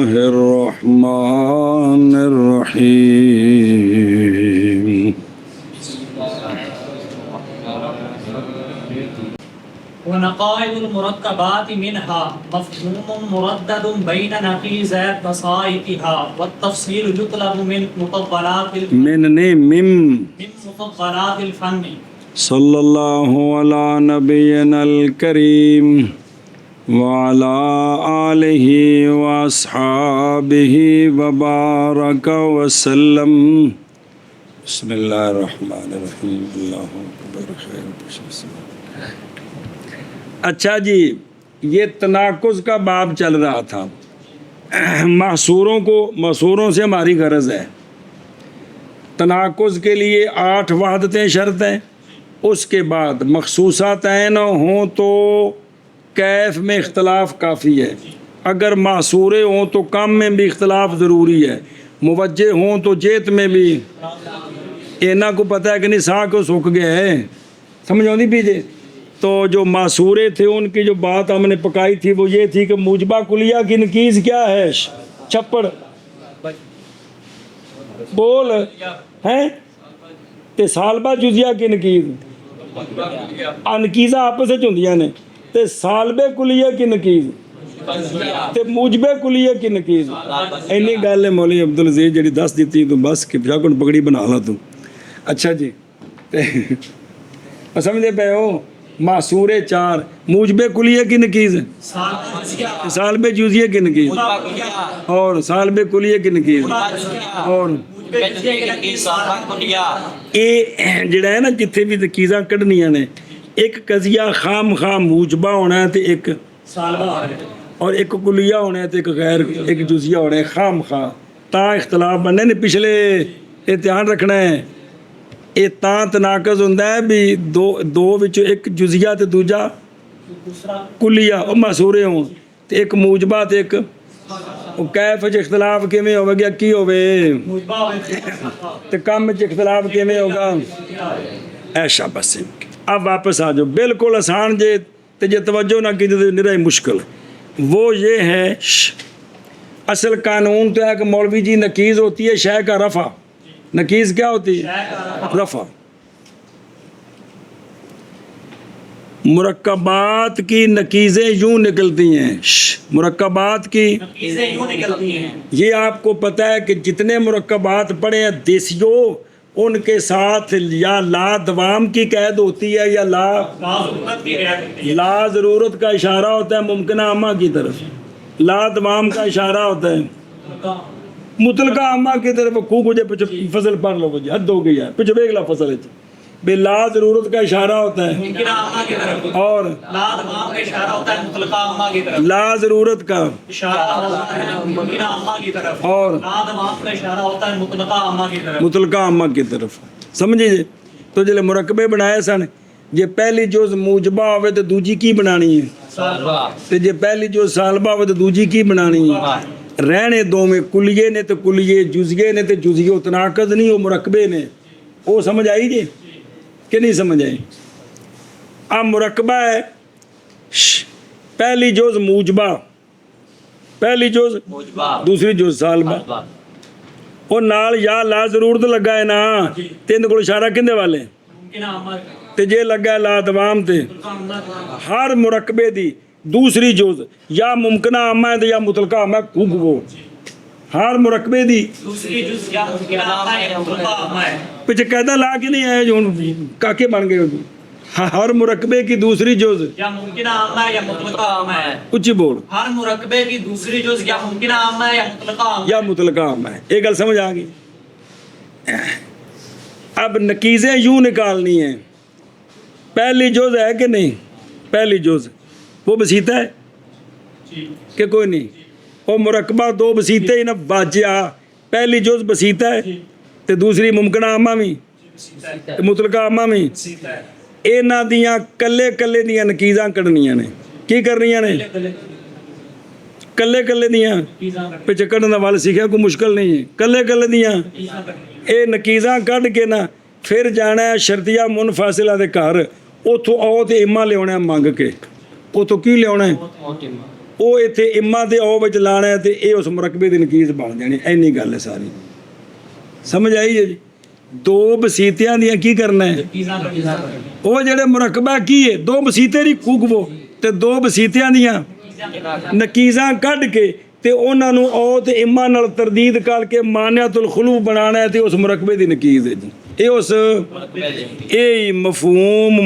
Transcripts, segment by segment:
الله الرحمن الرحيم ونقائض المركبات منها مفهوم مردد بين نقيضات بصائرها والتفصيل يطلب من مطولات الفن صلی اللہ علی نبینا الکریم وعلى آلہ واصحابہ وبارک وسلم بسم اللہ الرحمن الرحیم اللہ اکبر خیر. اچھا جی، یہ تناقض کا باب چل رہا تھا. محصوروں سے ہماری غرض ہے. تناقض کے لیے 8 وحدتیں شرط ہیں. اس کے بعد مخصوصاتین ہوں تو کیف میں اختلاف کافی ہے. اگر محصورے ہوں تو کم میں بھی اختلاف ضروری ہے. موجہ ہوں تو جیت میں بھی. اینا کو پتہ ہے کہ نہیں سا کو سوکھ گیا ہے. سمجھ آؤں پیجھے. تو جو معصورے تھے ان کی جو بات ہم نے پکائی تھی وہ یہ تھی کہ موجبہ کلیہ کی نکیز کیا ہے؟ چھپڑ بول ہیں تے سالبہ جزیہ کی نکیز انکیزہ آپس سے چندیاں نے تے سالبہ کلیہ کی نکیز تے موجبہ کلیہ کی نکیز. اینی گل ہے مولی عبدالعزیز جڑی 10 دیتی تو بس کہ پھر پگڑی بنا لا تو. اچھا جی سمجھے پہ ہو. معصورے 4 موجبہ کلیہ کی نکیز سالبہ جزیہ کی نکیز اور سالبہ کلیہ کی نکیز اور یہ جڑا ہے نا جتھے بھی نکیزاں کڈنیاں نے ایک قضیہ خام خام موجبہ ہونا ہے تے ایک اور ایک کلیہ ہونا ہے تے ایک غیر ایک جزیہ ہونا ہے خام خواہ. تا اختلاف بننے نے پچھلے دھیان رکھنا ہے. یہ تاں تناقض ہوندہ ہے بھی دو وچوں ایک جزیہ تے دوجا کلیہ اور محصورے ہوں تے ایک موجبہ تے ایک کیف وچ اختلاف کیویں ہوے گا کی ہوے تے کم وچ اختلاف کیویں ہوگا ایشا. بس اب واپس آ جاؤ. بالکل آسان جے تے جے توجہ نہ کی تے نرائی مشکل. وہ یہ ہے اصل قانون تو ہے کہ مولوی جی نکیز ہوتی ہے شے کا رفع. نکیز کیا ہوتی ہے؟ رفع. مرکبات کی نکیزیں یوں نکلتی ہیں. مرکبات کی نکیزیں یوں نکلتی ہیں. یہ آپ کو پتہ ہے کہ جتنے مرکبات پڑھے ہیں دیسیوں ان کے ساتھ یا لا دوام کی قید ہوتی ہے یا لا ضرورت کا اشارہ ہوتا ہے ممکنہ عامہ کی طرف. لا دوام کا اشارہ ہوتا ہے مطلقہ عامہ کی طرف. خوب مجھے فصل پڑھ لو مجھے حد ہو گئی ہے پچھو بیگلا فصل ہے بے لا ضرورت کا اشارہ ہوتا ہے اور لا دوام کا اشارہ ہوتا ہے مطلقہ عامہ کی طرف. لا ضرورت کا اشارہ ہوتا ہے ممکنہ عامہ کی طرف اور لا دوام کا اشارہ ہوتا ہے مطلقہ عامہ کی طرف. مطلقہ عامہ کی طرف. سمجھے جی. تو جلے مرکبے بنائے سن جے پہلی جوز موجبہ ہوئے تو دوجی کی بنانی ہے تو جے پہلی جوز سالبہ ہوئے تو دوجی کی بنانی ہے. رہنے دو میں کلیے نے تو کلیے جزیے نے تو جزیے. تناقض نہیں ہو مرکبے نے. وہ سمجھ آئی جی کہ نہیں سمجھ آئی؟ اب مرکبہ ہے پہلی جوز موجبہ پہلی جوز دوسری جوز سالبہ وہ نال یا لا ضرورت لگا ہے نا تین کو اشارہ کندے والے تے جے لگا ہے لا دوام تے ہر مرکبے دی دوسری جوز یا ممکنہ عامہ ہے یا مطلقہ عامہ ہے. خوب وہ ہر مرکبے دی دوسری جز یا ممکنہ عامہ ہے یا مطلقہ عامہ ہے. پچھے قیدہ لا کے نہیں آئے جو کاکے بن گئے. ہر مرکبے کی دوسری جوز یا ممکنہ عامہ ہے یا مطلقہ عامہ ہے. اچھی بول. ہر مرکبے کی دوسری جز یا ممکنہ عامہ ہے یا مطلقہ عامہ ہے. یا مطلقہ عامہ ہے. ایک گل سمجھ آگئی. اب نکیزیں یوں نکالنی ہیں. پہلی جوز ہے کہ نہیں؟ پہلی جوز وہ بسیطہ ہے کہ کوئی نہیں. وہ مرکبہ 2 بسیطے ہی نہ باجیا. پہلی جوز بسیطہ ہے تو دوسری ممکنہ عامہ میں مطلقہ عامہ میں. اینا دیاں کلے کلے دیاں نکیزاں کڑنیاں نے. کی کرنیاں نے؟ کلے کلے دیاں پچھے کڑنا والے سیکھا کوئی مشکل نہیں ہے. کلے کلے دیاں اے نکیزاں کڑ کے نا پھر جانا ہے شرطیہ منفاصلہ دے گھر. اتھوں آؤ تے اما لے آنا ہے مانگ کے. اتھوں کی لے آنا ہے؟ ਉਹ ਇੱਥੇ ਇਮਾ ਦੇ ਉਹ ਵਿੱਚ ਲਾਣਾ ਹੈ ਤੇ ਇਹ ਉਸ ਮੁਰੱਕਬੇ ਦੀ ਨਕੀਜ਼ ਬਣ ਜਾਣੀ। ਇੰਨੀ ਗੱਲ ਹੈ ਸਾਰੀ, ਸਮਝ ਆਈ ਹੈ ਜੀ। ਦੋ ਬਸੀਤਿਆਂ ਦੀਆਂ ਕੀ ਕਰਨਾ ਹੈ, ਉਹ ਜਿਹੜੇ ਮੁਰੱਕਬਾ ਕੀ ਹੈ, ਦੋ ਬਸੀਤੇ ਦੀ ਕੂਕਵੋ ਤੇ ਦੋ ਬਸੀਤਿਆਂ ਦੀਆਂ ਨਕੀਜ਼ਾਂ ਕੱਢ ਕੇ ਤੇ ਉਹਨਾਂ ਨੂੰ ਉਹ ਤੇ ਇਮਾ ਨਾਲ ਤਰਦੀਦ ਕਰਕੇ ਮਾਨਿਆਤੁਲ ਖੁਲੂ ਬਣਾਉਣਾ ਹੈ ਤੇ ਉਸ ਮੁਰੱਕਬੇ ਦੀ ਨਕੀਜ਼ ਹੈ ਜੀ। ਇਹ ਉਸ ਇਹ ਮਫਹੂਮ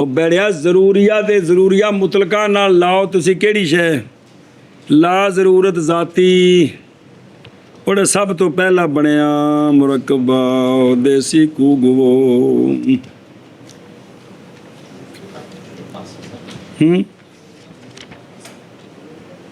ਉਹ ਬੜਿਆ ਜ਼ਰੂਰੀਆ ਤੇ ਜ਼ਰੂਰੀਆ ਮੁਤਲਕਾ ਨਾਲ ਲਾਓ ਤੁਸੀਂ ਕਿਹੜੀ ਸ਼ੈ ਲਾ ਜ਼ਰੂਰਤ ਜ਼ਾਤੀ। ਉਹਦਾ ਸਭ ਤੋਂ ਪਹਿਲਾ ਬਣਿਆ ਮੁਰਕਬਾ ਦੇਸੀ ਕੂਗਵੋ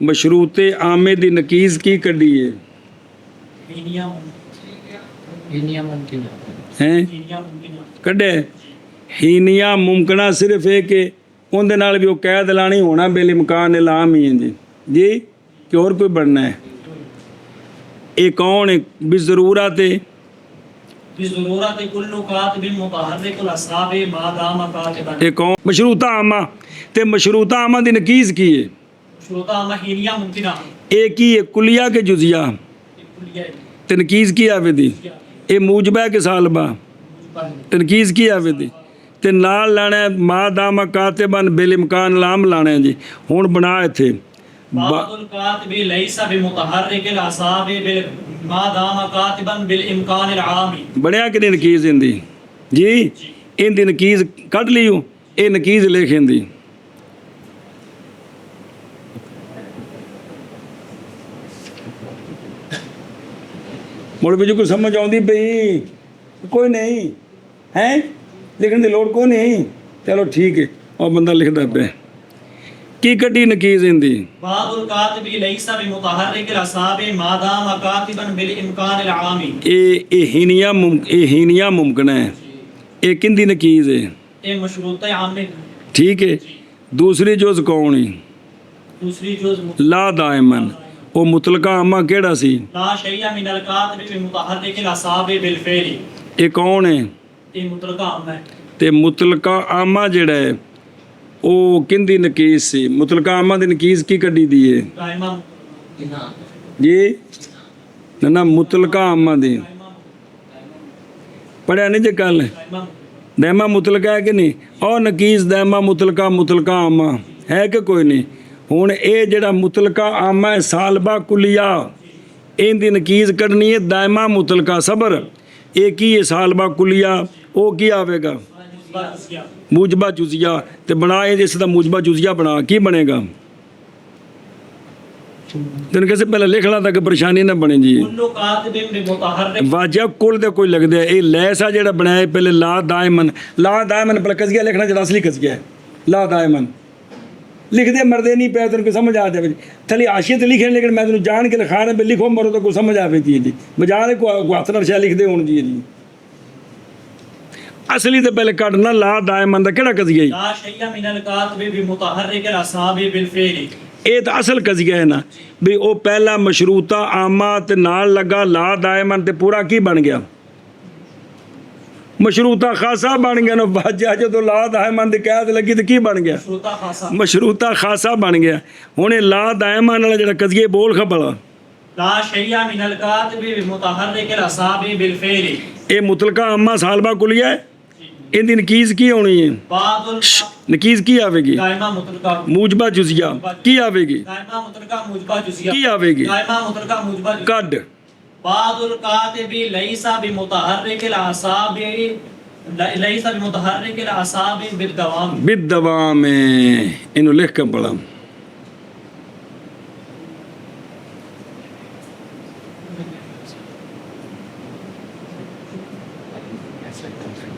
ਮਸ਼ਰੂਤੇ ਆਮੇ ਦੀ ਨਕੀਜ਼ ਕੀ ਕੱਢੀ ਹੈ ਹੀਨੀਆਂ ਮੁਮਕਿਨ ਹੈ ਹੀਨੀਆਂ ਮੁਮਕਿਨ ਕੱਢੇ ਹੀਨੀਆਂ ਮੁਮਕਣਾ ਸਿਰਫ ਇਹ ਕਿ ਉਹਦੇ ਨਾਲ ਵੀ ਉਹ ਕੈਦ ਲਾਣੀ ਹੋਣਾ ਬੇਲਿਮਕਾਨ ਇਲਾਮ ਹੀ ਹੈ ਜੀ ਕਿ ਹੋਰ ਕੋਈ ਬਣਨਾ ਹੈ ਇਹ ਕੌਣ ਹੈ ਬਿਜ਼ਰੂਰਤ ਹੈ بضرورت كل كاتب متحرك الاصحاب ما دام كاتبا ਇਹ ਕੌਣ ਮਸ਼ਰੂਤਾ ਆਮਾ ਤੇ ਮਸ਼ਰੂਤਾ ਆਮਾ ਦੀ ਨਕੀਜ਼ ਕੀ ਹੈ شروطا مهینیاں ممکنہ ਇਹ ਕੀ ਹੈ ਕੁਲੀਆ ਕੇ ਜੁਜ਼ੀਆ کلیہ ਤਨਕੀਜ਼ ਕੀ ਆਵੇ ਦੀ ਇਹ ਮੂਜਬਾ ਕੇ ਸਾਲਬਾ ਤਨਕੀਜ਼ ਕੀ ਆਵੇ ਦੀ ਤੇ ਨਾਲ ਲਾਣਾ ਮਾ ਦਾਮਾ ਕਾਤਿਬਨ ਬਿਲ ਇਮਕਾਨ ਲਾਮ ਲਾਣਾ ਜੀ ਹੁਣ ਬਣਾ ਇੱਥੇ بعض الكاتب ليس بمتحرك الاصحاب ما دام كاتبا بالامكان العام ਬਣਿਆ ਕਿ ਨਹੀਂ ਨਕੀਜ਼ ਇੰਦੀ ਜੀ ਇਹਦੀ ਨਕੀਜ਼ ਕੱਢ ਲਿਓ ਇਹ ਨਕੀਜ਼ ਲਿਖ ਇੰਦੀ ਮੁੜ ਵਿੱਚ ਕੋਈ ਸਮਝ ਆਉਂਦੀ ਪਈ ਕੋਈ ਨਹੀਂ ਹੈ ਲਿਖਣ ਦੀ ਲੋੜ ਕੋਈ ਨਹੀਂ ਚਲੋ ਠੀਕ ਹੈ ਉਹ ਬੰਦਾ ਲਿਖਦਾ ਪਿਆ ਕੀ ਕੱਢੀ ਨਕੀਜ਼ ਇੰਦੀ بعض الكاتب ليس بمتحرك الاصحاب ما دام كاتبا بالامكان العام ਇਹ ਹੀਨੀਆਂ ਮੁਮਕਨ ਹੈ ਇਹ ਕਿੰਦੀ ਨਕੀਜ਼ ਹੈ یہ مشروط عام میں ਠੀਕ ਹੈ ਦੂਸਰੀ ਜੁਜ਼ ਕੌਣ ਹੈ دوسری جز لا ਦਾਇਮਨ ਉਹ ਮੁਤਲਕਾ ਆਮਾ ਕਿਹੜਾ ਸੀ لا شيء من الكاتب بمتحرك الاصحاب بالفعل ਇਹ ਕੌਣ ਹੈ یہ مطلق عام ہے ਤੇ ਮੁਤਲਕਾ ਆਮਾ ਜਿਹੜਾ ਹੈ ਉਹ ਕਿੰਦੀ ਨਕੀਜ਼ ਸੀ ਮੁਤਲਕਾ ਆਮਾ ਦੀ ਨਕੀਜ਼ ਕੀ ਕੱਢੀ ਦੀ ਹੈ دائما ਜੀ ਨਾ ਮੁਤਲਕਾ ਆਮਾ ਦੀ ਪੜਿਆ ਨਹੀਂ ਜੇ ਕੱਲ دائما ਦਾਇਮਾ ਮੁਤਲਕਾ ਹੈ ਕਿ ਨਹੀਂ ਉਹ ਨਕੀਜ਼ ਦਾਇਮਾ ਮੁਤਲਕਾ ਆਮਾ ਹੈ ਕਿ ਕੋਈ ਨਹੀਂ ਹੁਣ ਇਹ ਜਿਹੜਾ ਮੁਤਲਕਾ ਆਮਾ ਹੈ ਸਾਲਬਾ ਕੁਲੀਆ ਇਹਦੀ ਨਕੀਜ਼ ਕੱਢਣੀ ਹੈ ਦਾਇਮਾ ਮੁਤਲਕਾ ਸਬਰ ਇਹ ਕੀ ਹੈ ਸਾਲਬਾ ਕੁਲੀਆ ਉਹ ਕੀ ਆਵੇਗਾ ਮੂਜਬਾ ਜੁਜ਼ੀਆ ਤੇ ਬਣਾ ਇਹ ਇਸ ਦਾ ਮੂਜਬਾ ਜੁਜ਼ੀਆ ਬਣਾ ਕੀ ਬਣੇਗਾ ਤੈਨੂੰ ਕਿਸੇ ਪਹਿਲਾਂ ਲਿਖ ਲਾ ਤਾਂ ਕਿ ਪਰੇਸ਼ਾਨੀ ਨਾ ਬਣੇ ਜੀ كل كاتب بمتحرك ਵਾਜਿਬ ਕੁਲ ਦੇ ਕੋਈ ਲੱਗਦਾ ਹੈ। ਇਹ ਲੈਸਾ ਜਿਹੜਾ ਬਣਾਇਆ ਪਹਿਲੇ ਲਾ ਦਾਇਮਨ ਪਹਿਲਾਂ ਕਜ਼ੀਆ ਲਿਖਣਾ ਜਿਹੜਾ ਅਸਲੀ ਕਜ਼ੀਆ ਹੈ ਲਾ ਦਾਇਮਨ ਲਿਖਦੇ ਮਰਦੇ ਨਹੀਂ ਪਿਆ ਤੈਨੂੰ ਕੋਈ ਸਮਝ ਆ ਜਾਵੇ ਥਲੀ ਆਸ਼ੀਅਤ ਲਿਖੇ ਲੇਕਿਨ ਮੈਂ ਤੈਨੂੰ ਜਾਣ ਕੇ ਲਿਖਾ ਰਿਹਾ ਵੀ ਲਿਖੋ ਮਰੋ ਤਾਂ ਕੋਈ ਸਮਝ ਆਵੇ ਜੀ ਬਜਾਏ ਕੋ ਹੱਥ ਨਾਲ ਸ਼ਾ ਲਿਖਦੇ ਹੋਣ ਜੀ ਅਸਲੀ ਤੇ ਪਹਿਲੇ ਕੱਢਣਾ ਲਾ ਦਾਇਮਨ ਦਾ ਕਿਹੜਾ ਕਜ਼ੀਆ ਹੈ لا شيء من الكاتب بمتحرك الاصحاب بالفعل ਇਹ ਤਾਂ ਅਸਲ ਕਜ਼ੀਆ ਹੈ ਨਾ ਵੀ ਉਹ ਪਹਿਲਾ ਮਸ਼ਰੂਤਾ ਆਮਾ ਤੇ ਨਾਲ ਲੱਗਾ ਲਾ ਦਾਇਮਨ ਤੇ ਪੂਰਾ ਕੀ ਬਣ ਗਿਆ ਮਸ਼ਰੂਤਾ ਖਾਸਾ ਬਣ ਗਿਆ ਨਾ ਵਾਜਾ ਜਦੋਂ ਲਾ ਦਾਇਮਨ ਦੀ ਕੈਦ ਲੱਗੀ ਤੇ ਕੀ ਬਣ ਗਿਆ شروطا خاصة ਮਸ਼ਰੂਤਾ ਖਾਸਾ ਬਣ ਗਿਆ ਹੁਣ ਇਹ ਲਾ ਦਾਇਮਨ ਵਾਲਾ ਜਿਹੜਾ ਕਜ਼ੀਏ ਬੋਲ ਖਬਲਾ لا شيء من الكاتب بمتحرك الاصحاب بالفعل ਇਹ ਮੁਤਲਕਾ ਆਮਾ ਸਾਲਬਾ ਕੁਲੀਆ ਹੈ ਇਹਦੀ ਨਕੀਜ਼ ਕੀ ਹੋਣੀ ਹੈ بعض ਨਕੀਜ਼ ਕੀ ਆਵੇਗੀ دائما مطلقہ ਮੂਜਬਾ ਜੁਜ਼ੀਆ ਕੀ ਆਵੇਗੀ دائما مطلقہ موجبہ جزیہ ਕੀ ਆਵੇਗੀ دائما مطلقہ موجبہ جزیہ ਕੱਢ بعض الكاتب ليس بمتحرك الاعصاب ليس بمتحرك الاعصاب بالدوام ਬਿਦਵਾਮ ਇਹਨੂੰ ਲਿਖ ਕੇ ਪੜਾ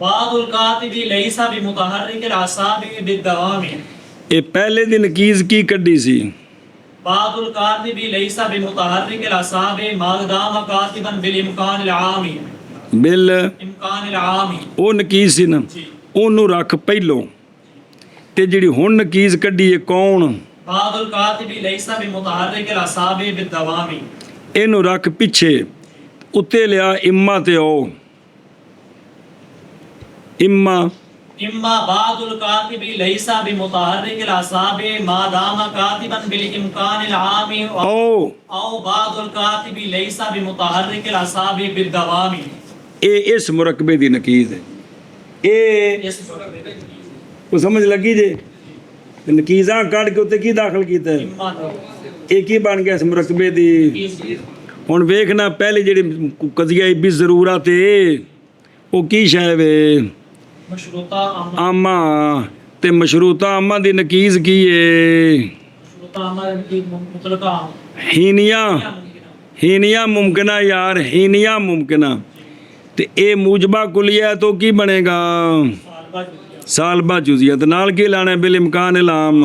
بعض الكاتب ليس بمتحرك الاعصاب بالدوام ਇਹ ਪਹਿਲੇ ਦੀ ਨਕੀਜ਼ ਕੀ ਕੱਢੀ ਸੀ بعض الكاتب ليس بمتحرك الاعصاب ما دام كاتبا بالامكان العام ਬਿਲ امكان العام ਉਹ ਨਕੀਜ਼ ਸੀ ਨਾ جی ਉਹਨੂੰ ਰੱਖ ਪਹਿਲੋਂ ਤੇ ਜਿਹੜੀ ਹੁਣ ਨਕੀਜ਼ ਕੱਢੀ ਹੈ ਕੌਣ بعض الكاتب ليس بمتحرك الاعصاب بالدوام ਇਹਨੂੰ ਰੱਖ ਪਿੱਛੇ ਉੱਤੇ ਲਿਆ ਇਮਾ ਤੇ ਉਹ ਇਮਾ اما بعض الكاتب ليس بمتحرك الاعصاب ما دام كاتبا بالامكان العام ਉਹ او بعض الكاتب ليس بمتحرك الاعصاب بالدوام ਇਹ ਇਸ ਮੁਰਕਬੇ ਦੀ ਨਕੀਜ਼ ਹੈ ਇਹ اس ਕੋ ਸਮਝ ਲੱਗੀ ਜੇ ਤੇ ਨਕੀਜ਼ਾਂ ਕੱਢ ਕੇ ਉੱਤੇ ਕੀ ਦਾਖਲ ਕੀਤਾ ਹੈ اما ਇਹ ਕੀ ਬਣ ਗਿਆ ਇਸ ਮੁਰਕਬੇ ਦੀ ਹੁਣ ਵੇਖਣਾ ਪਹਿਲੇ ਜਿਹੜੀ ਕਜ਼ੀਆ ਵੀ ਜ਼ਰੂਰਤ ਹੈ ਉਹ ਕੀ ਸ਼ੈ ਵੇ مشروطہ اما ਆਮਾ ਤੇ ਮਸ਼ਰੂਤਾ ਆਮਾ ਦੀ ਨਕੀਜ਼ ਕੀ ਏ مشروطہ اما کی مطلقہ ਹੀਨੀਆਂ ਮੁਮਕਿਨਾ ਯਾਰ ਹੀਨੀਆਂ ਮੁਮਕਿਨਾ ਤੇ ਇਹ ਮੂਜਬਾ ਕੁਲੀਆ ਤੋਂ ਕੀ ਬਣੇਗਾ ਸਾਲਬਾ ਜੁਜ਼ੀਆ ਤੇ ਨਾਲ ਕੀ ਲਾਣਾ ਬਿਲ ਇਮਕਾਨ ਇਲਾਮ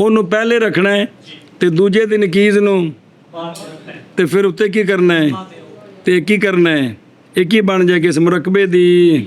ਉਹਨੂੰ ਪਹਿਲੇ ਰੱਖਣਾ ਹੈ ਤੇ ਦੂਜੇ ਦੀ ਨਕੀਜ਼ ਨੂੰ ਤੇ ਫਿਰ ਉੱਤੇ ਕੀ ਕਰਨਾ ਹੈ ਤੇ ਕੀ ਕਰਨਾ ਹੈ ਇਹ ਕੀ ਬਣ ਜਾਏਗੀ ਇਸ ਮੁਰੱਕਬੇ ਦੀ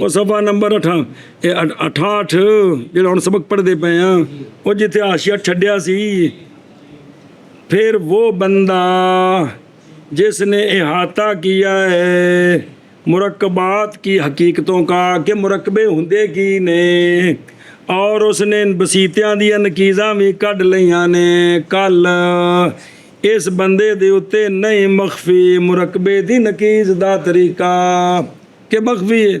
ਉਹ ਸਫਾ ਨੰਬਰ 68 ਜਿਹੜਾ ਹੁਣ ਸਬਕ ਪੜ੍ਹਦੇ ਪਏ ਆ ਉਹ ਜਿੱਥੇ ਆਸ਼ੀਆ ਛੱਡਿਆ ਸੀ ਫਿਰ ਉਹ ਬੰਦਾ ਜਿਸ ਨੇ ਇਹਾਤਾ ਕੀਆ ਹੈ ਮੁਰੱਕਬਾਤ ਕੀ ਹਕੀਕਤੋਂ ਕਾ ਕਿ ਮੁਰੱਕਬੇ ਹੁੰਦੇ ਕੀ ਨੇ ਔਰ ਉਸਨੇ ਬਸੀਤਿਆਂ ਦੀਆਂ ਨਕੀਜ਼ਾਂ ਵੀ ਕੱਢ ਲਈਆਂ ਨੇ ਕੱਲ ਇਸ ਬੰਦੇ ਦੇ ਉੱਤੇ ਨਹੀਂ ਮਖਫੀ ਮੁਰੱਕਬੇ ਦੀ ਨਕੀਜ਼ ਦਾ ਤਰੀਕਾ ਕਿ ਮਖਫੀ ਹੈ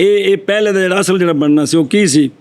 ਇਹ ਪਹਿਲੇ ਦਾ ਜਿਹੜਾ ਅਸਲ ਜਿਹੜਾ ਬਣਨਾ ਸੀ ਉਹ ਕੀ ਸੀ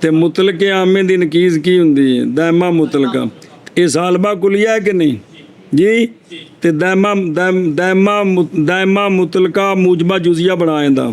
ਤੇ ਮੁਤਲਕੇ ਆਮੇ ਦੀ ਨਕੀਜ਼ ਕੀ ਹੁੰਦੀ ਹੈ ਦਾਇਮਾ ਮੁਤਲਕਾ ਇਹ ਸਾਲਬਾ ਕੁਲੀਆ ਹੈ ਕਿ ਨਹੀਂ ਜੀ ਤੇ ਦਾਇਮਾ ਮੁਤਲਕਾ ਮੂਜਬਾ ਜੁਜ਼ੀਆ ਬਣਾ ਜਾਂਦਾ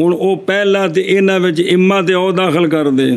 ਹੁਣ ਉਹ ਪਹਿਲਾ ਤੇ ਇਹਨਾਂ ਵਿੱਚ ਇਮਾ ਤੇ ਉਹ ਦਾਖਲ ਕਰ ਦੇ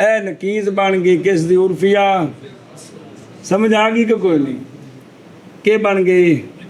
ਇਹ ਨਕੀਜ਼ ਬਣ ਗਈ ਕਿਸ ਦੀ ਉਰਫੀਆ ਸਮਝ ਆ ਗਈ ਕਿ ਕੋਈ ਨਹੀਂ ਕੀ ਬਣ ਗਈ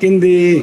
ਕਿੰਦੀ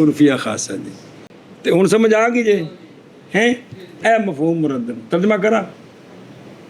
ਉਰਫੀਆ ਖਾਸਾ ਦੀ ਤੇ ਹੁਣ ਸਮਝ ਆ ਗਈ ਜੇ ਹੈ ਇਹ ਮਫਹੂਮ ਮੁਰੱਦਦ ਤਰਜਮਾ ਕਰਾਂ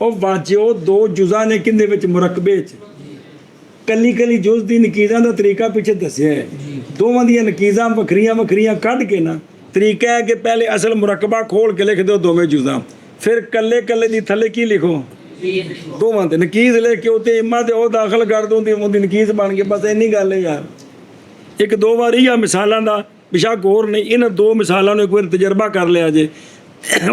ਉਹ ਵਾਜਿਓ ਦੋ ਜੁਜ਼ਾਂ ਨੇ ਕਿੰਦੇ ਵਿੱਚ ਮੁਰੱਕਬੇ 'ਚ ਕੱਲੀ ਕੱਲੀ ਜੁਜ਼ ਦੀ ਨਕੀਜ਼ਾਂ ਦਾ ਤਰੀਕਾ ਪਿੱਛੇ ਦੱਸਿਆ ਹੈ ਦੋਵਾਂ ਦੀਆਂ ਨਕੀਜ਼ਾਂ ਵੱਖਰੀਆਂ ਵੱਖਰੀਆਂ ਕੱਢ ਕੇ ਨਾ ਤਰੀਕਾ ਹੈ ਕਿ ਪਹਿਲੇ ਅਸਲ ਮੁਰੱਕਬਾ ਖੋਲ ਕੇ ਲਿਖ ਦਿਓ ਦੋਵੇਂ ਜੁਜ਼ਾਂ ਫਿਰ ਕੱਲੇ ਕੱਲੇ ਦੀ ਥੱਲੇ ਕੀ ਲਿਖੋ ਦੋਵਾਂ ਤੇ ਨਕੀਜ਼ ਲਿਖ ਕੇ ਉੱਤੇ ਇਮਾ ਤੇ ਉਹ ਦਾਖਲ ਕਰ ਦੋ ਉਹਦੀ ਨਕੀਜ਼ ਬਣ ਗਈ ਬਸ ਇੰਨੀ ਗੱਲ ਹੈ ਯਾਰ ਇੱਕ ਦੋ ਵਾਰੀ ਆ ਮਿਸਾਲਾਂ ਦਾ ਬਿਸ਼ੱਕ ਹੋਰ ਨਹੀਂ ਇਹਨਾਂ ਦੋ ਮਿਸਾਲਾਂ ਨੂੰ ਇੱਕ ਵਾਰ ਤਜਰਬਾ ਕਰ ਲਿਆ ਜੇ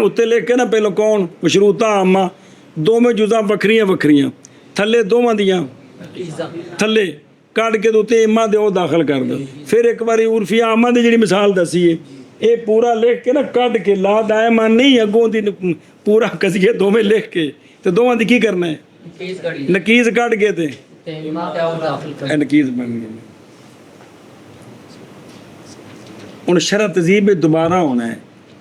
ਉੱਤੇ ਲਿਖ ਕੇ ਨਾ ਪਹਿਲਾਂ ਕੌਣ ਮਸ਼ਰੂਤਾ ਆਮਾ ਦੋਵੇਂ ਜੁਜ਼ਾਂ ਵੱਖਰੀਆਂ ਵੱਖਰੀਆਂ ਥੱਲੇ ਦੋਵਾਂ ਦੀਆਂ ਥੱਲੇ ਕੱਢ ਕੇ ਉੱਤੇ ਇਮਾ ਦੇ ਉਹ ਦਾਖਲ ਕਰ ਦਿਓ ਫਿਰ ਇੱਕ ਵਾਰੀ ਉਰਫੀਆ ਆਮਾ ਦੀ ਜਿਹੜੀ ਮਿਸਾਲ ਦੱਸੀਏ ਇਹ ਪੂਰਾ ਲਿਖ ਕੇ ਨਾ ਕੱਢ ਕੇ ਲਾ ਦਾਇਮਾ ਨਹੀਂ ਅੱਗੋਂ ਦੀ ਪੂਰਾ ਕਸੀਏ ਦੋਵੇਂ ਲਿਖ ਕੇ ਤੇ ਦੋਵਾਂ ਦੀ ਕੀ ਕਰਨਾ ਹੈ ਨਕੀਜ਼ ਕੱਢ ਕੇ ਤੇ ਇਹ ਨਕੀਜ਼ ਬਣ ਗਈ ਹੁਣ ਸ਼ਰਤ ਤਜ਼ੀਬ ਦੁਬਾਰਾ ਹੋਣਾ ਹੈ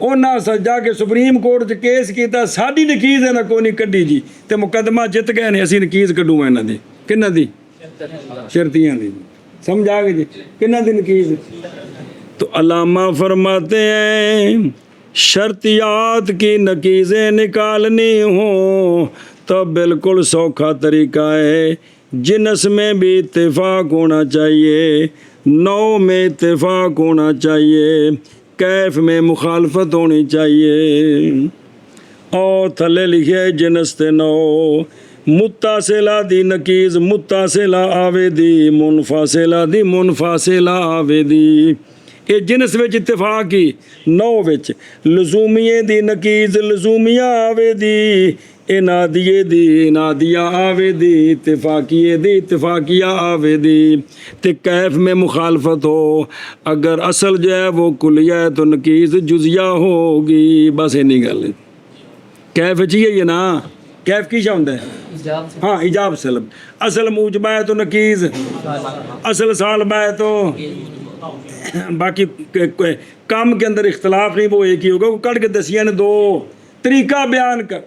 ਉਹਨਾਂ ਸੱਜਾ ਕੇ ਸੁਪਰੀਮ ਕੋਰਟ 'ਚ ਕੇਸ ਕੀਤਾ ਸਾਡੀ ਨਕੀਜ਼ ਇਹਨਾਂ ਕੋਈ ਨਹੀਂ ਕੱਢੀ ਜੀ ਤੇ ਮੁਕੱਦਮਾ ਜਿੱਤ ਗਏ ਨੇ ਅਸੀਂ ਨਕੀਜ਼ ਕੱਢੂਗਾ ਇਹਨਾਂ ਦੀ ਕਿੰਨਾਂ ਦੀ ਸ਼ਰਤੀਆਂ ਦੀ ਸਮਝ ਆ ਗਈ ਜੀ ਕਿੰਨਾਂ ਦੀ ਨਕੀਜ਼ تو علامہ فرماتے ہیں شرطیات کی نقیزیں نکالنی ہوں تو بالکل سوکھا طریقہ ہے، جنس میں بھی اتفاق ہونا چاہیے، نوع میں اتفاق ہونا چاہیے، کیف میں مخالفت ہونی چاہیے۔ اور تھلے لکھے جنس تے نوع، متصلہ دی نقیز متصلہ آوے دی، منفصلہ دی منفصلہ آوے دی۔ یہ جنس وچ اتفاق ہی، نوع وچ لزومیے دی نقیز لزومیہ آوے دی، انادیے دی انادیہ آوے دی، اتفاقیے دی اتفاقیہ آوے دی، تے کیف میں مخالفت ہو، اگر اصل جو ہے وہ کلیہ ہے تو نقیز جزیہ ہوگی۔ بس اینی گل ہے، کیف چاہیے نا، کیف کی چاہتا ہے؟ ہاں ایجاب سلب، اصل موجبہ ہے تو نقیز، اصل سالبہ ہے تو باقی کام کے اندر اختلاف نہیں، وہ ایک ہی ہوگا۔ وہ کٹ کے دسیاں نے دو طریقہ بیان کر،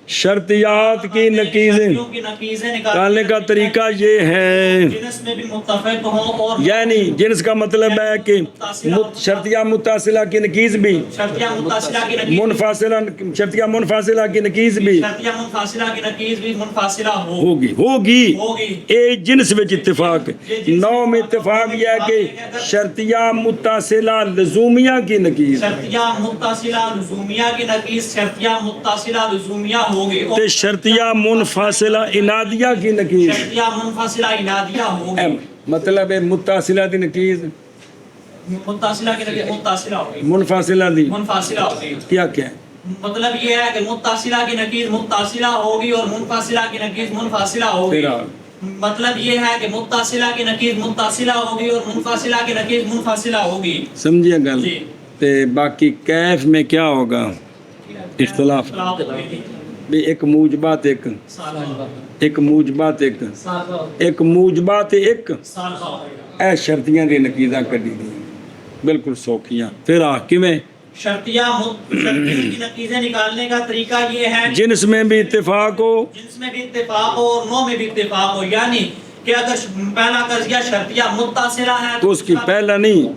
شرطیات کی نقیزیں نکالنے کا طریقہ یہ ہے، جنس میں بھی متفق ہوں اور یعنی جنس کا مطلب ہے کہ شرطیہ متصلہ کی نقیز بھی، شرطیہ متصلہ کی نقیز منفصلہ شرطیہ منفصلہ کی نقیز بھی شرطیہ منفصلہ کی نقیز بھی منفصلہ ہوگی۔ اے جنس وچ اتفاق، نوع میں اتفاق یہ ہے کہ شرطیہ متصلہ لزومیہ کی نقیز، شرطیہ متصلہ لزومیہ کی نقیز شرطیہ متصلہ لزومیہ ہوگی، تے شرطیہ منفصلہ انادیہ کی نقیز، شرطیہ منفصلہ انادیہ ہوگی۔ مطلب ہے متصلہ دی نقیز متصلہ کی نقیز متصلہ ہوگی، منفصلہ دی منفصلہ ہوگی۔ کیا ہے؟ مطلب یہ ہے کہ متصلہ کی نقیز متصلہ ہوگی اور منفصلہ کی نقیز منفصلہ ہوگی۔ مطلب یہ ہے کہ متصلہ کی نقیز متصلہ ہوگی اور منفصلہ کی نقیز منفصلہ ہوگی۔ سمجھے گل؟ تے باقی کیف میں کیا ہوگا؟ اختلاف، ایک موجبات ایک موجبات ایک موجبات ایک اے شرطیاں دی نقیزاں کڈی دی بالکل سوکھیاں۔ پھر کیویں شرطیہ کی نقیزیں نکالنے کا طریقہ یہ ہے جنس میں بھی اتفاق ہو، جنس میں بھی اتفاق ہو اور نوع میں بھی اتفاق ہو، یعنی کہ اگر پہلا قضیہ شرطیہ متصلہ ہے تو اس کی پہلا نہیں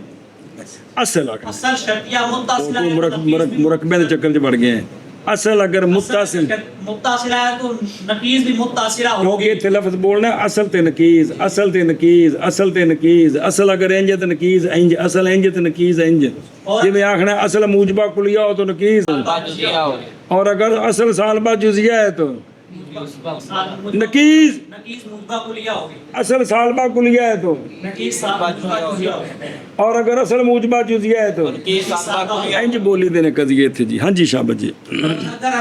اصل اصل شرطیہ متصلہ ہے، مرکبے دے چکر چ بڑھ گئے ہیں۔ اصل اگر متصل متصلہ ہے تو نقیز بھی متصلہ کیونکہ ہوگی۔ اتنے لفظ بولنا ہے اصل تے نقیز، اصل تے نقیز، اصل تے نقیز، اصل اگر انج تے نقیز انج، اصل انج تے نقیز انج، جی میں آخنا ہے اصل موجبہ کلیہ ہو تو نقیز، اور اگر اصل سالبہ جزیہ ہے تو نقیز، نقیز موجبہ کلیہ ہوگی، اصل سالبہ کلیہ ہے تو نقیز موجبہ جزیہ ہوگی، اور اگر اصل موجبہ جزیہ ہے تو انج بولی دینے قضیے تھے جی۔ ہاں جی شابت جی۔ اگر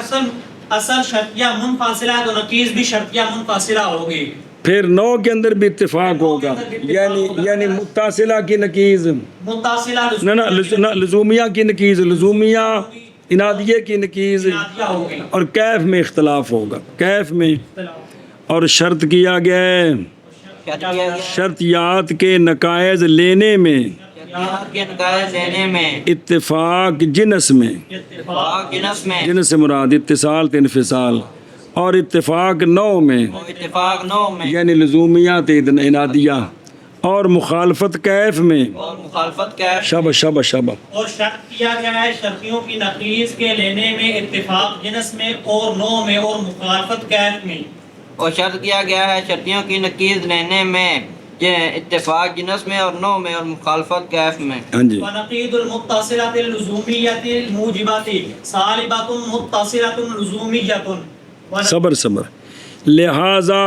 اصل شرطیہ منفصلہ ہے تو نقیز بھی شرطیہ منفصلہ ہوگی۔ پھر نوع کے اندر بھی اتفاق ہوگا، یعنی متصلہ کی نقیز، متصلہ نہ لزومیہ کی نقیز، لزومیہ انادیہ کی نقیز، ہوگی اور کیف میں اختلاف ہوگا، کیف میں۔ اور شرط کیا گیا ہے شرطیات کے نقائض لینے میں اتفاق جنس میں، جنس سے مراد اتصال تے انفصال، اور اتفاق نوع میں یعنی لزومیات انادیہ، اور مخالفت کیف میں، شبہ اور شرط کیا گیا ہے شرطیوں کی نقیز کے لینے میں اتفاق جنس میں اور نوع میں اور مخالفت کیف میں، اور شرط کیا گیا ہے شرطیوں کی نقیز لینے میں اتفاق جنس میں اور نوع میں اور مخالفت کیف میں۔ ہاں جی۔ ونقید المتصلۃ اللزومیۃ الموجبۃ صالبۃ متصلۃ لزومیۃ۔ صبر لہذا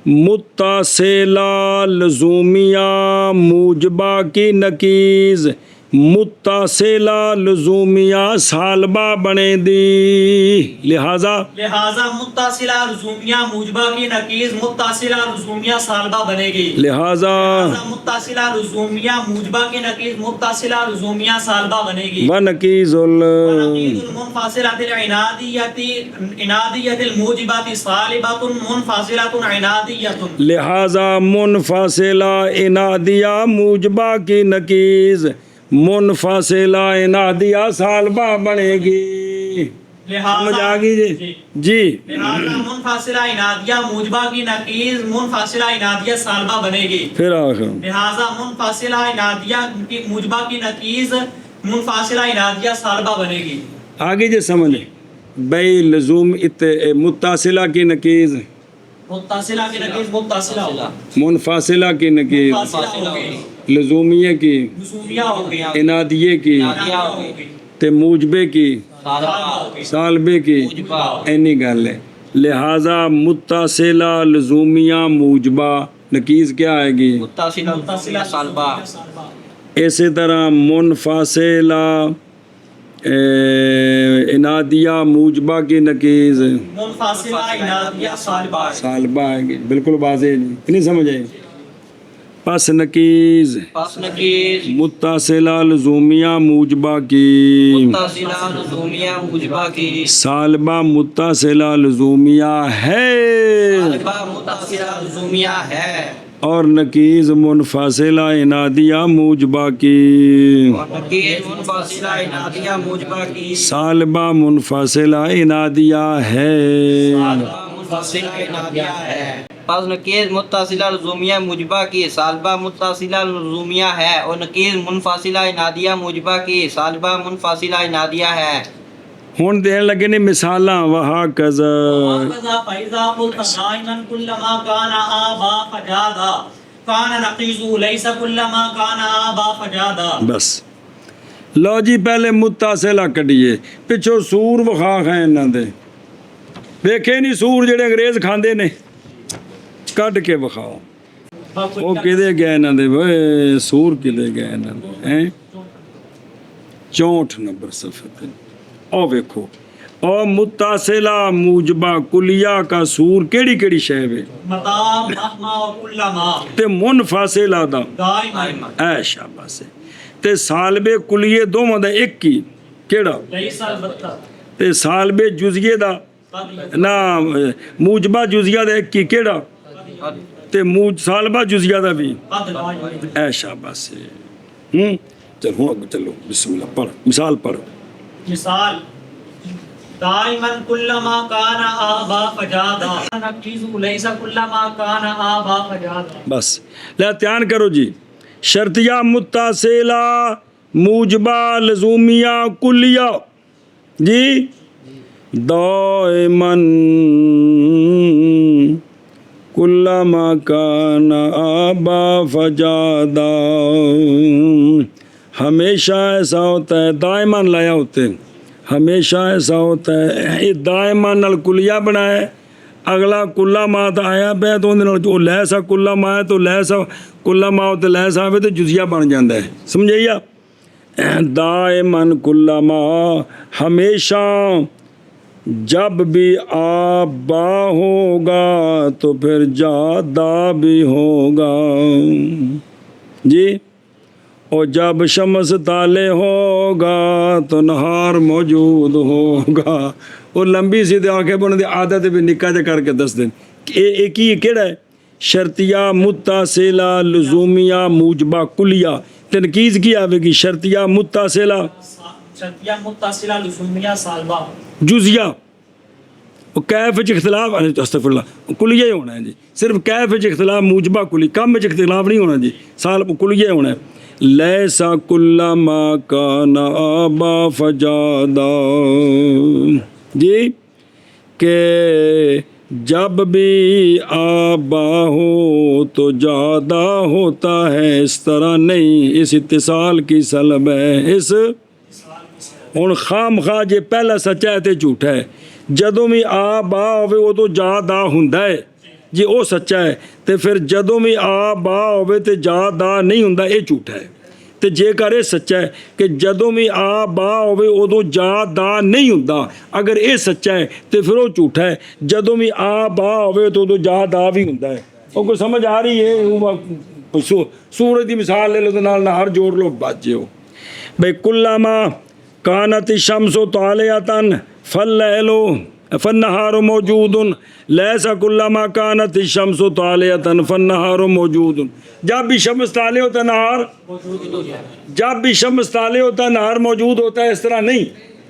متصلہ لزومیہ موجبہ کی نقیز متصلہ لزومیہ سالبہ بنے دی، لہذا متصلہ لزومیہ موجبہ کی نقیز متصلہ لزومیہ سالبہ بنے گی، لہذا متصلہ لزومیہ موجبہ کی نقیز متصلہ لزومیہ سالبہ بنے گی۔ ونقیض المنفصلۃ العنادیۃ الموجبۃ صالبۃ منفصلۃ عنادیۃ۔ لہذا منفصلہ انادیہ موجبہ کی نقیز منفصلہ انادیہ سالبہ بنے گی، سمجھ آ گئی جی جی لہذا منفاصلہ انادیہ موجبہ کی نقیض منفاصلہ انادیہ سالبہ بنے گی. پھر آخر لہذا منفاصلہ انادیہ کی موجبہ کی نقیض منفاصلہ انادیہ سالبہ بنے گی. آگے جو سمجھ بے لزوم متصلہ کی نقیض متصلہ کی نقیض متصلہ ہوگا. منفاصلہ کی نقیض فاصلہ ہوگی. لزومیہ کی لزومیہ ہوگی. انادیہ کی انادیہ ہوگی. تے موجبے کی سالبہ ہوگی. سالبے کی اینی گل ہے. لہذا متصلہ لزومیہ موجبہ نقیض کیا آئے گی متصلہ سالبہ. اسی طرح منفاصلہ انادیہ موجبہ کی نقیض منفاصلہ انادیہ سالبہ. سالبہ آئے گی. بالکل واضح نہیں نہیں سمجھ آئی. پس نقیض پس نقیض متصلہ لزومیہ موجبہ کی متصلہ لزومیہ موجبہ کی سالبہ متصلہ لزومیہ ہے سالبہ متصلہ لزومیہ ہے اور نقیض منفاصلہ انادیہ موجبہ کی اور نقیض منفاصلہ انادیہ موجبہ کی سالبہ منفاصلہ انادیہ ہے. سالبہ منفاصلہ انادیہ ہے. پس نقیض متصلہ لزومیہ موجبہ کی سالبہ متصلہ لزومیہ ہے اور نقیض منفاصلہ انادیہ موجبہ کی سالبہ منفاصلہ انادیہ ہے. ہن دین لگے نے مثالاں وہا کذا وَهَكَذَا فَإِذَا قُلْتَ دَائِمًا كُلَّمَا كَانَ آبَا فَجَادًا كَانَ نَقِيضُهُ لَيْسَ كُلَّمَا كَانَ آبَا فَجَادًا. بس لو جی پہلے متصلہ کڈیے پچھو سور وخا ہیں انہاں دے ویکھے نہیں سور جڑے انگریز کھاندے نے کڈ کے وخاؤ وہ کدے گئے انہاں دے وے سور کدے گئے انہاں دے ہیں 64 نمبر صفحے تے او ویکھو او متصلہ موجبہ کلیہ کا سور کیڑی کیڑی شے وے متا مہما و کلما تے منفاصلہ دا دائما اے شاباش تے سالبے کلیے دوواں دا ایک کی کیڑا لیس البتہ تے سالبے جزئیے دا نا موجبہ جزئیہ دا ایک کی کیڑا تے سالبہ جزئیہ دا بھی اے شاباش چلو چلو بسم اللہ پڑھ مثال پڑھ. مثال دائما کلما کان آبا فجادا نقیض لیس کلما کان آبا فجادا. بس لے دھیان کرو جی شرطیہ متصلہ موجبہ لزومیہ کلیہ جی دائماً کلما کان آبا فجادا ہمیشہ ایسا ہوتا ہے دائماً لایا ہوتے ہمیشہ ایسا ہوتا ہے یہ دائماً نال کلیہ بنایا اگلا کلا ماں تا آیا پہ تو وہ لے سا کلا ماں ہے تو لے سا کلا ماں تو لے سا تو جزیہ بن جاندہ ہے سمجھئیا دائماً کلا ماں ہمیشہ جب بھی آبا ہوگا تو پھر جادا بھی ہوگا جی اور جب شمس تالے ہوگا تو نہار موجود ہوگا. وہ لمبی سی تے آنکھیں بن دی عادت بھی نکا جا کر کے دس دیں ایک ہی کیڑا ہے شرطیہ متصلہ لزومیہ موجبہ کلیہ تنقیض کی آوے گی شرطیہ متصلہ شرطیہ متصلہ لزومیہ سالبہ جزیہ وہ کیف وچ اختلاف استغفر اللہ کلیہ ہی ہونا ہے جی صرف کیف وچ اختلاف موجبہ کلی کم وچ اختلاف نہیں ہونا جی سال کلیہ ہونا ہے. لیسا کلما کان آبا فجادا جی کہ جب بھی آبا ہو تو جادہ ہوتا ہے اس طرح نہیں اس اتصال کی سلب ہے اس ہن خام خواہ جے پہلا سچا ہے تے جھوٹا ہے جدوں بھی آبا ہوئے وہ تو جادہ ہوندا ہے جی وہ سچا ہے تے پھر جدوں بھی آبا ہوئے تے جادہ نہیں ہوندا یہ جھوٹا ہے تے جے کر یہ سچا ہے کہ جدوں بھی آبا ہوئے ادو جادہ نہیں ہوندا اگر یہ سچا ہے تے پھر وہ جھوٹا ہے جدوں بھی آبا ہوئے تو ادو جادہ بھی ہوندا ہے. وہ کوئی سمجھ آ رہی ہے سورج دی مثال لے لو تو نال نہار جوڑ لو بچ جاؤ بھئی کلما کانت الشمس طالعۃ فاللیل فالنہار موجود لیسا کلما کانت الشمس طالعۃ فالنہار موجود. جب بھی شمس طالع ہوتا ہے نہار جب بھی شمس طالع ہوتا ہے نہار موجود ہوتا ہے اس طرح نہیں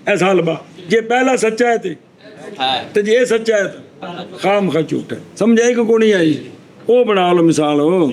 ਇਹ ਸਾਲਬਾ ਜੇ ਪਹਿਲਾ ਸੱਚਾ ਹੈ ਤੇ ਜੇ ਇਹ ਸੱਚਾ ਹੈ ਤਾਂ ਖਾਮ ਖਾ ਝੂਠ ਹੈ। ਸਮਝਾਈ ਕਿ ਕੋਈ ਨਹੀਂ ਆਈ? ਉਹ ਬਣਾ ਲਓ ਮਿਸਾਲ। ਉਹ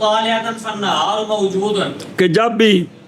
طالعة فالنهار موجود کہ جب بھی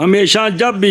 ہمیشہ جب بھی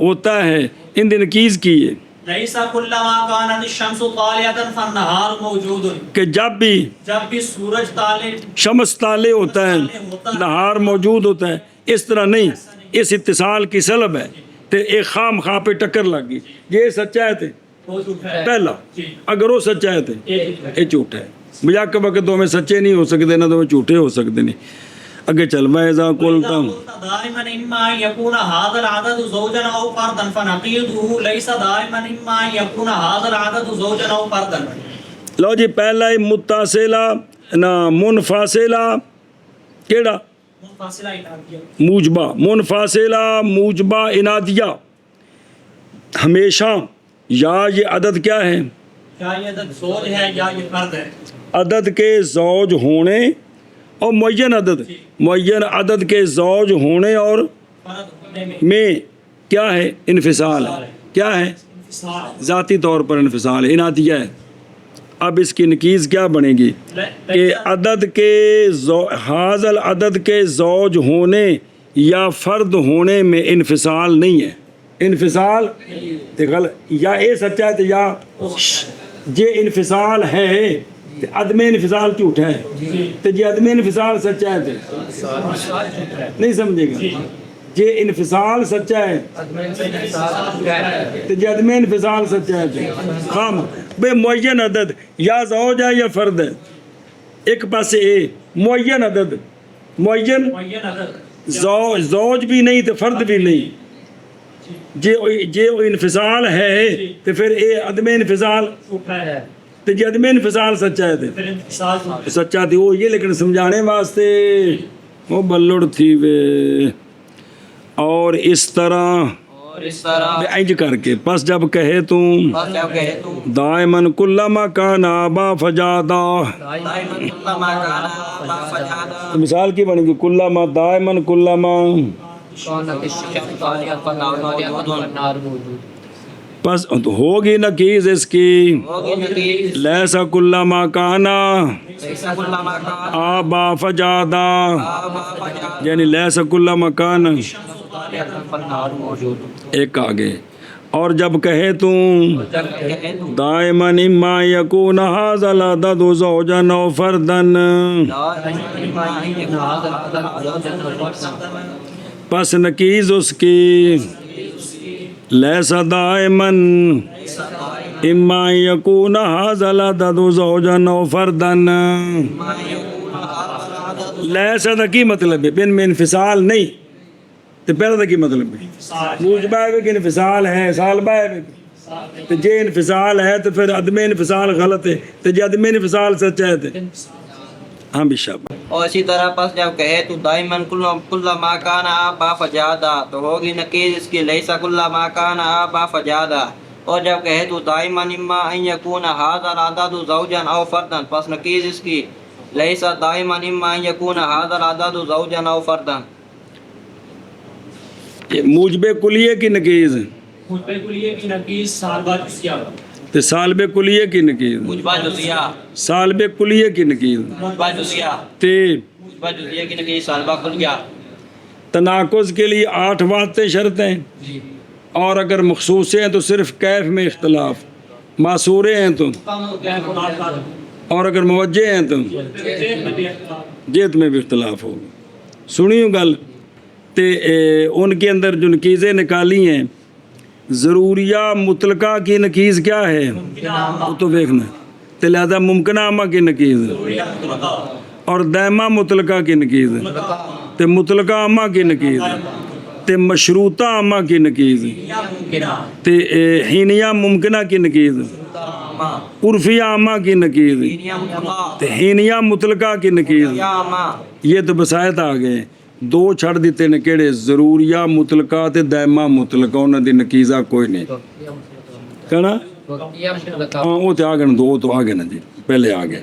ہوتا ہے، ان دن کیز کی ہے ليس كلما كانت الشمس طالعة فالنهار موجود کہ جب بھی جب بھی سورج تالے شمس تالے ہوتا ہے نہار موجود ہوتا ہے، اس طرح نہیں، اس اتصال کی سلب ہے تے ایک خام خواہ پہ ٹکر لگ گئی۔ یہ سچا ہے تے پہلا، اگر وہ سچا ہے تے یہ جھوٹا ہے۔ مذاق کے وقت دو میں سچے نہیں ہو سکتے نہ تو میں جھوٹے ہو سکتے نہیں۔ اگے چل وَإِذَا قُلْتَ دائما اما ان يكون هذا العدد زوجا او فردا فنقيضه ليس دائما اما ان يكون هذا العدد زوجا او فردا۔ لو جی پہلا ہی متصلہ نہ منفصلہ کیڑا منفصلہ انادیہ موجبہ، منفصلہ موجبہ انادیہ ہمیشہ، یا یہ عدد کیا ہے؟ کیا یہ عدد زوج ہے یا یہ فرد ہے؟ عدد کے زوج ہونے اور معین عدد کے زوج ہونے اور فرد ہونے میں کیا ہے؟ انفصال ہے۔ کیا ہے؟ انفصال ذاتی طور پر انفصال ہے، انادیہ ہے۔ اب اس کی نکیز کیا بنے گی کہ عدد کے حاصل عدد کے زوج ہونے یا فرد ہونے میں انفصال نہیں ہے۔ انفصال یا اے سچا ہے تو یا جے انفصال ہے تو عدم انفصال جھوٹا ہے، تو جے عدم انفصال سچا ہے تو نہیں سمجھے گا۔ جے انفصال سچا ہے تو جے عدم انفصال سچا ہے تو خام بے معین عدد یا زوج ہے یا فرد ہے۔ ایک پاس اے معین عدد، معین معین عدد زوج بھی نہیں تو فرد بھی نہیں، جے انفصال ہے تو پھر اے عدم انفصال، جھوٹا ہے تو جے عدم انفصال سچا ہے تو پھر انفصال جھوٹا ہے۔ سچا تھی وہ یہ، لیکن سمجھانے واسطے وہ بلڑ تھی وے۔ اور اس طرح انج کر کے پس جب کہے تم دائمن کلما کان آبا فجادا، مثال کی بنے گی کلما دائمن کلما، پس ہوگی نکیز اس کی لیسا کلما کانا آبا فجادا، یعنی لیسا کلما کانا ایک آگے۔ اور جب کہے تم دائماً اما یکون ھذا العدد زوجا او فردا، پس نکیز اس کی لیسا دائماً اما یکون ھذا العدد زوجا او فردا، لیسا دا کی مطلب ہے؟ بن میں انفصال نہیں، تو پہلا دا کی مطلب ہے؟ موجبہ ہے کہ انفصال ہے، سالبہ ہے تو جے انفصال ہے تو پھر عدم انفصال غلط ہے، تو جے عدم انفصال سچا ہے تو ہاں بھی شابہ۔ اور اسی طرح پس جب کہے تو دائماً کلما کان آبا فجادا، تو ہوگی نکیز اس کی لیسا کلما کان آبا فجادا۔ اور جب کہے تو دائماً اما ان یکون ھذا العدد زوجا او فردا، پس نکیز اس کی لیسا دائماً اما ان یکون ھذا العدد زوجا او فردا۔ موجب کلیہ کی نکیز، موجب کلیہ کی نکیز سالبہ جزیہ، تو سالب کلیہ کی نکیز، موجبہ جزیہ، سالب کلیہ کی نکیز، موجبہ جزیہ، تے موجبہ جزیہ کی نکیز سالبہ کلیہ۔ تناقض کے لیے 8 واسطے شرطیں، اور اگر مخصوص ہیں تو صرف کیف میں اختلاف، معصورے ہیں تو، اور اگر موجہ ہیں تو جیت میں بھی اختلاف ہوگا۔ سنیو گل تے ان کے اندر جو نکیزیں نکالی ہیں، ضروریہ مطلقہ کی نکیز کیا ہے وہ تو دیکھنا، تو لہذا ممکنہ عامہ کی نکیز اور دائمہ مطلقہ کی نکیز، تے مطلقہ عامہ کی نکیز، تے مشروطہ عامہ کی نکیز، تے حینیہ ممکنہ کی نکیز، عرفیہ عامہ کی نکیز، تے حینیہ مطلقہ کی نکیز۔ یہ تو بسائت آ گئے، 2 چھڑ دیتے نے کہڑے؟ ضروریہ مطلقہ تے دائمہ مطلقہ، انہوں دی نکیزہ کوئی نہیں کہنا۔ ہاں وہ تو آ گئے، 2 تو آ گئے نا جی، پہلے آ گئے۔